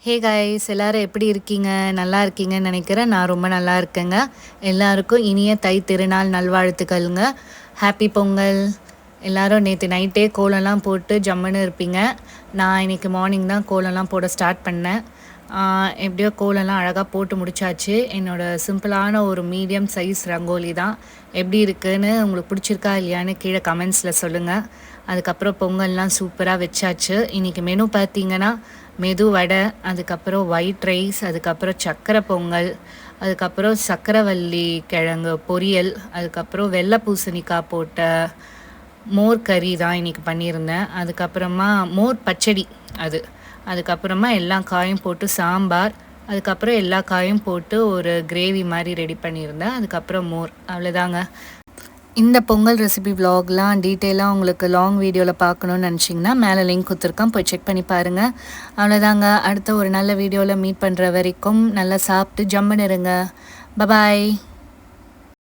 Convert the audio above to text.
Hey guys எல்லாரும் எப்படி இருக்கீங்க? நல்லா இருக்கீங்கன்னு நினைக்கிறேன். நான் ரொம்ப நல்லா இருக்கேங்க. எல்லாருக்கும் இனிய தை திருநாள் நல்வாழ்த்துக்கள்ங்க. ஹாப்பி பொங்கல். எல்லாரும் நேற்று நைட்டே கோலம்லாம் போட்டு ஜம்முன்னு இருப்பீங்க. நான் இன்னைக்கு மார்னிங் தான் கோலம்லாம் போட ஸ்டார்ட் பண்ணேன். எப்படியோ கோலம்லாம் அழகாக போட்டு முடிச்சாச்சு. என்னோடய சிம்பிளான ஒரு மீடியம் சைஸ் ரங்கோலி தான். எப்படி இருக்குன்னு உங்களுக்கு பிடிச்சிருக்கா இல்லையான்னு கீழே கமெண்ட்ஸில் சொல்லுங்கள். அதுக்கப்புறம் பொங்கல்லாம் சூப்பராக வச்சாச்சு. இன்றைக்கி மெனு பார்த்தீங்கன்னா மெது வடை, அதுக்கப்புறம் ஒயிட் ரைஸ், அதுக்கப்புறம் சக்கரை பொங்கல், அதுக்கப்புறம் சக்கரவள்ளி கிழங்கு பொரியல், அதுக்கப்புறம் வெள்ளை பூசணிக்காய் போட்ட மோர் கறி தான் இன்றைக்கி பண்ணியிருந்தேன். அதுக்கப்புறமா மோர் பச்சடி அதுக்கப்புறமா எல்லா காயும் போட்டு சாம்பார், அதுக்கப்புறம் எல்லா காயும் போட்டு ஒரு கிரேவி மாதிரி ரெடி பண்ணியிருந்தேன். அதுக்கப்புறம் மோர், அவ்வளோதாங்க. இந்த பொங்கல் ரெசிபி விலாக்லாம் டீட்டெயிலாக உங்களுக்கு லாங் வீடியோவில் பார்க்கணுன்னு நினச்சிங்கன்னா மேலே லிங்க் கொடுத்துருக்கேன், போய் செக் பண்ணி பாருங்கள். அவ்வளோதாங்க. அடுத்த ஒரு நல்ல வீடியோவில் மீட் பண்ணுற வரைக்கும் நல்லா சாப்பிட்டு ஜம்முன்னு இருங்க. பபாய்.